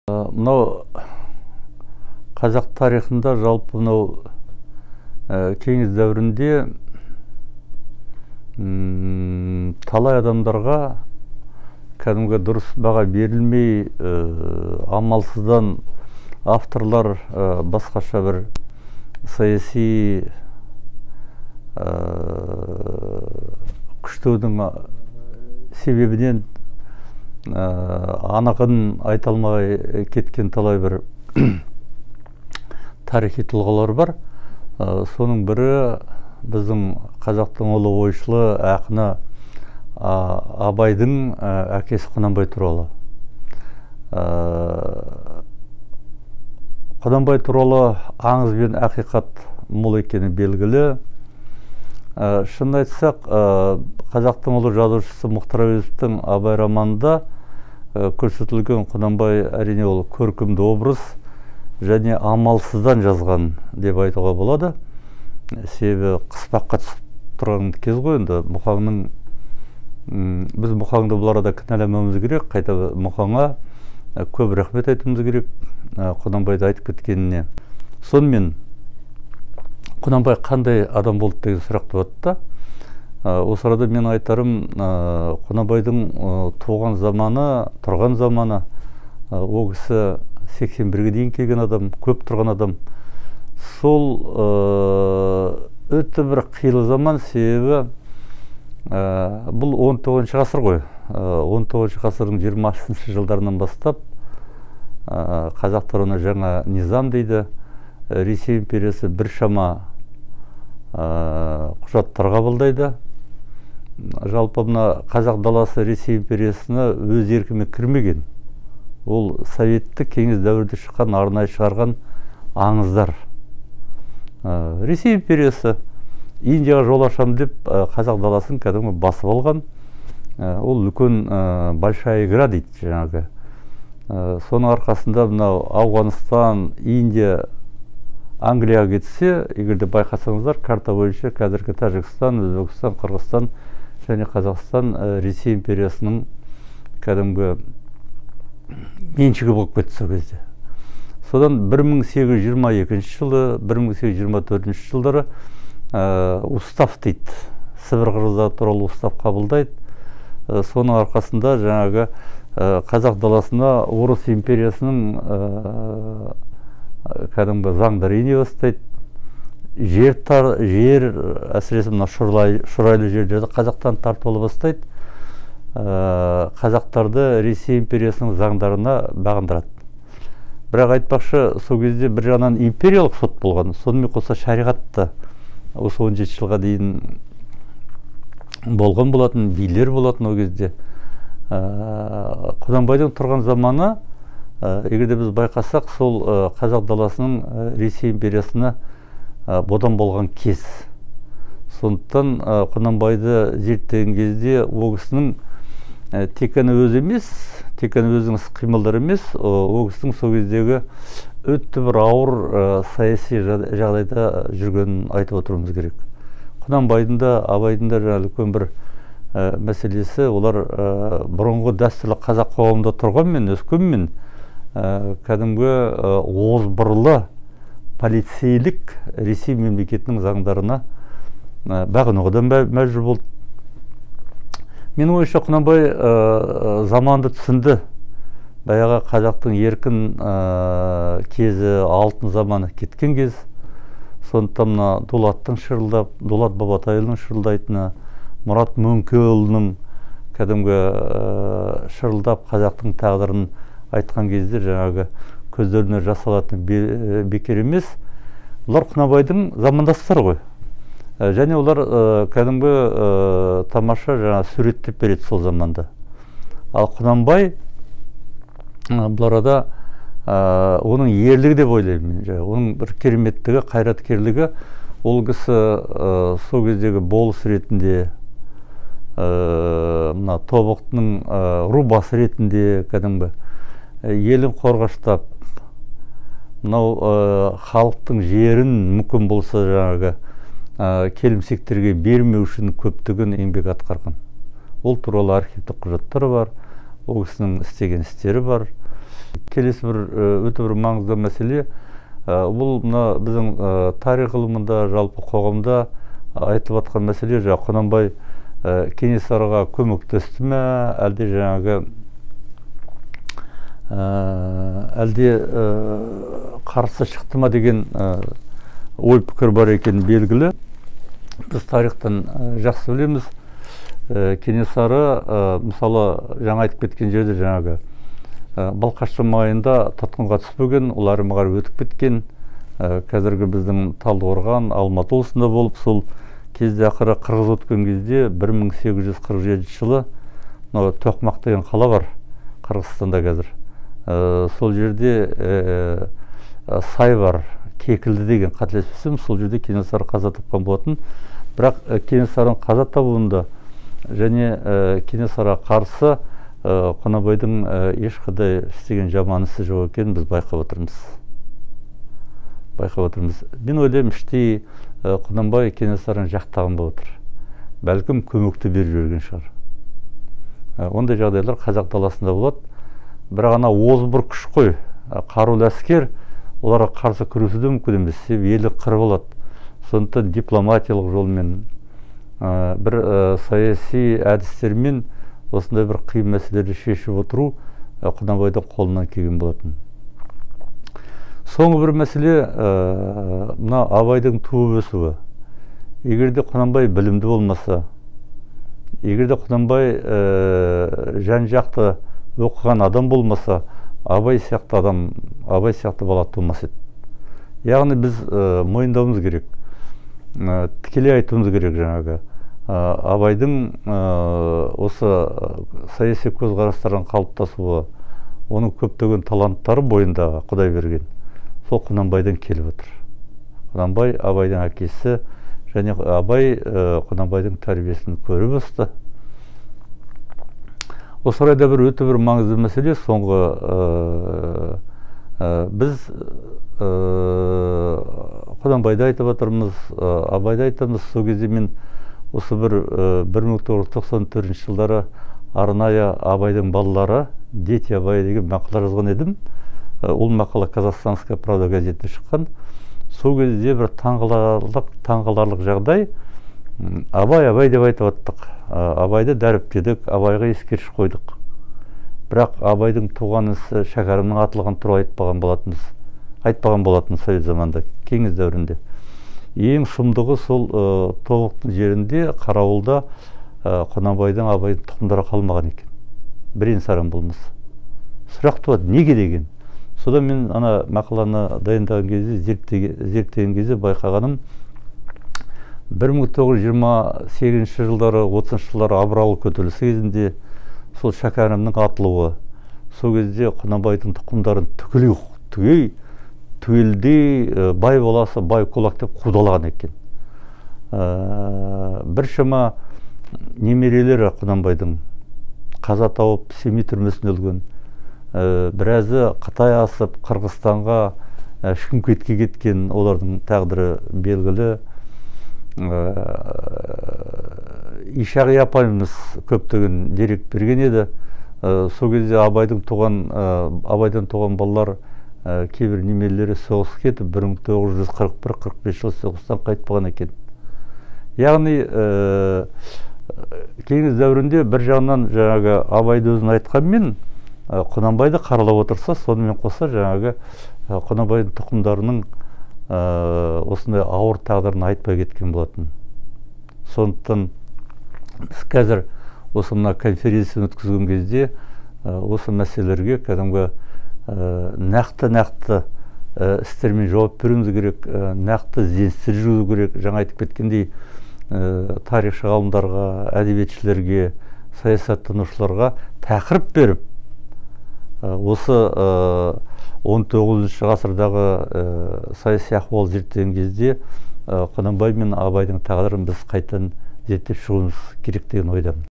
Мынау қазақ тарихында жалпы мынау кеңес дәуірінде талай адамдарға кәдімгі дұрыс баға берілмей, амалсыздан авторлар басқаша бір саяси күштеудің себебінен анығын айта алмай кеткен талай бір тарихи тұлғалар бар. Соның бірі біздің қазақтың ұлы ойшылы ақыны Абайдың әкесі Құнанбай туралы. Құнанбай туралы аңыз бен ақиқат мол екені белгілі. Шынын айтсақ, қазақтың ұлы жазушысы Мұхтар Әуезовтің Абай романында көрсетілген Құнанбай әрине ол көркемді образ және амалсыздан жазған деп айтуға болады. Себебі қыспаққа түсіп тұрған кез ғой енді. Біз Мұхаңды бұл арада кінәламауымыз керек, қайта Мұхаңа көп рахмет айтуымыз керек Құнанбайды айтып кеткеніне. Сонымен Құнанбай қандай адам болды деген сұрақ туады. Осы арада мен айтарым, Құнанбайдың туған заманы, тұрған заманы, ол кісі 81-ге дейін келген адам, көп тұрған адам. Сол өте бір қилы заман, себебі бұл 19 ғасыр ғой. 19 ғасырдың 20-шы жылдарынан бастап қазақтар оны жаңа низам дейді. Ресей империясы біршама құжаттар қабылдайды. Жалпы мына қазақ даласы Ресей империясына өз еркімен кірмеген. Ол советтік кеңес дәуірде шыққан, арнайы шығарған аңыздар. Ресей империясы Индияға жол ашам деп қазақ даласын кәдімгі басып алған. Ол үлкен большая игра дейді жаңағы. Соның арқасында мынау Ауғанстан, Индия, Англияға кетсе, егерде байқасаңыздар, карта бойынша қазіргі Тәжікстан, Өзбекстан, Қырғызстан және Қазақстан Ресей империясының кәдімгі меншігі болып кетті сол кезде. Содан 1822 жылы, 1824 жылдары устав дейді. Сібір қырғыздары туралы устав қабылдайды. Соның арқасында жаңағы қазақ даласына Орыс империясының кәдімгі заңдары ене бастайды. Жер әсіресе мына шұрайлы жерлерді қазақтан тартып ала бастайды. Қазақтарды Ресей империясының заңдарына бағындырады. Бірақ айтпақшы, сол кезде бір жағынан империялық сот болған. Сонымен қоса шариғатта осы 17 жылға дейін болған болатын, билер болатын ол кезде. Құнанбайдың тұрған заманы, егерде біз байқасақ, сол қазақ даласының Ресей империясына бодан болған кез. Сондықтан Құнанбайды зерттеген кезде ол кісінің тек қана өзі емес, тек қана өзінің іс-қимылдары емес, ол кісінің сол кездегі өте бір ауыр саяси жағдайда жүргенін айтып отыруымыз керек. Құнанбайдың да, Абайдың да жаңағы үлкен бір мәселесі, олар бұрынғы дәстүрлі қазақ қоғамында тұрғанмен, өскенмен кәдімгі озбырлы полицейлік Ресей мемлекетінің заңдарына бағынуға да мәжбүр болды. Менің ойымша Құнанбай заманды түсінді. Баяғы қазақтың еркін кезі, алтын заманы кеткен кез. Сондықтан мына Дулаттың шырылдап, Дулат Бабатайұлының шырылдайтыны, Мұрат Мөңкеұлының кәдімгі шырылдап қазақтың тағдырын айтқан кезде жаңағы көздеріне жас алатын бекер емес. Олар Құнанбайдың замандастары ғой. Және олар кәдімгі тамаша жаңа суреттеп береді сол заманда. Ал Құнанбай бұл арада оның ерлігі деп ойлаймын. Оның бір кереметтігі, қайраткерлігі, ол кісі сол кездегі болыс ретінде, мына тобықтының рубасы ретінде кәдімгі елін қорғаштап, мынау халықтың жерін мүмкін болса жаңағы келімсектерге бермеу үшін көптеген еңбек атқарған. Ол туралы архивтік құжаттар бар, ол кісінің істеген істері бар. Келесі бір өте бір маңызды мәселе, бұл мына біздің тарих ғылымында, жалпы қоғамда айтылып жатқан мәселе, Құнанбай Кенесарыға көмектесті ме, әлде әлде қарсы шықты ма деген ой пікір бар екен белгілі. Біз тарихтан жақсы білеміз. Кенесары, мысалы, жаңа айтып кеткен жерде Балқашы маңайында тұтқынға түспеген, олар әрі өтіп кеткен. Қазіргі біздің Талдықорған, Алматы облысында болып, сол кезде ақыры қырғыз өткен кезде 1847 жылы Тоқмақ деген қала бар Қырғызстанда қазір. Сол жерде сай бар, Кекілді деген, қателеспесем, сол жерде Кенесары қаза тапқан болатын. Бірақ Кенесарының қаза табуында және Кенесарыға қарсы Құнанбайдың ешқандай істеген жаман ісі жоқ екенін біз байқап отырмыз. Мен ойлаймын, іштей Құнанбай Кенесарыны жақтағанда отыр. Бәлкім көмекті беріп жүрген шығар. Ондай жағдайлар қазақ даласында болады. Бірақ ана озбыр күш қой, қарулы әскер, оларға қарсы күресуде мүмкін емес, себебі елі қырып алады. Сондықтан дипломатиялық жолмен, бір саяси әдістермен осындай бір қиын мәселелерді шешіп отыру Құнанбайдың қолынан келген болатын. Соңғы бір мәселе, мына Абайдың туып өсуі. Егерде Құнанбай білімді болмаса, егерде Құнанбай жан-жақты оқыған адам болмаса, Абай сияқты бала тумас еді. Яғни біз мойындауымыз керек, тікелей айтуымыз керек Абайдың осы саяси көзқарастардан қалыптасуы, оның көптеген таланттары бойындағы Құдай берген, сол Құнанбайдан келіп отыр. Құнанбай Абайдың әкесі, және Абай Құнанбайдың тәрбиесін көріп өсті. Осы орайда бір өте бір маңызды мәселе, соңғы біз Құнанбайды айтып отырмыз, Абайды айтамыз. Сол кезде мен осы бір 1994 жылдары арнайы Абайдың балалары, дети Абай деген мақала жазған едім. Ол мақала Казахстанская правда газетіне шыққан. Сол кезде бір таңғаларлық жағдай, Абай деп айтып аттық. Абайды дәріптедік, Абайға ескеріш қойдық. Бірақ Абайдың туған ісі, шәкәрімнің атылған туралы айтпаған болатын Совет заманда, кеңес дәуірінде. Ең сұмдығы сол Тобықтың жерінде, Қарауылда Құнанбайдың, Абайдың тұқымдары қалмаған екен. Бірен-саран болмаса. Сұрақ туады, неге деген? Содан мен ана мақаланы дайындаған кезде, зерттеген кезде байқағаным, 1928 жылдары, 30 жылдары Абыралы көтерілісі кезінде сол шәкәрімнің атылуы, сол кезде Құнанбайдың тұқымдарын түгелдей бай боласы, бай кулак деп қудалаған екен. Біршама немерелері Құнанбайдың қаза тауып Семей түрмесіне өлген, біразы Қытай асып Қырғызстанға, Шымкентке кеткен, олардың тағдыры белгілі. Ишағи апайымыз көптеген дерек берген еді. Сол кезде Абайдан туған балалар, кейбір немерелері соғыс кетіп, 1941-45 жыл соғыстан қайтпаған екен. Яғни кеңес дәуірінде бір жағынан Абайды өзін айтқанмен, Құнанбайды қаралап отырса, сонымен қоса Құнанбайдың тұқымдарының осындай ауыр тағдырын айтпай кеткен болатын. Сондықтан біз қазір осы мына конференцияны өткізген кезде осы мәселелерге кәдімгі нақты істермен жауап беруіміз керек, нақты ізденістер жүргізу керек. Жаңа айтып кеткендей, тарихшы ғалымдарға, әдебиетшілерге, саясаттанушыларға тақырып беріп, осы 19 ғасырдағы саяси ахуал зерттеген кезде Құнанбай мен Абайдың тағдырын біз қайтадан зерттеп шығуымыз керек деген ойдамын.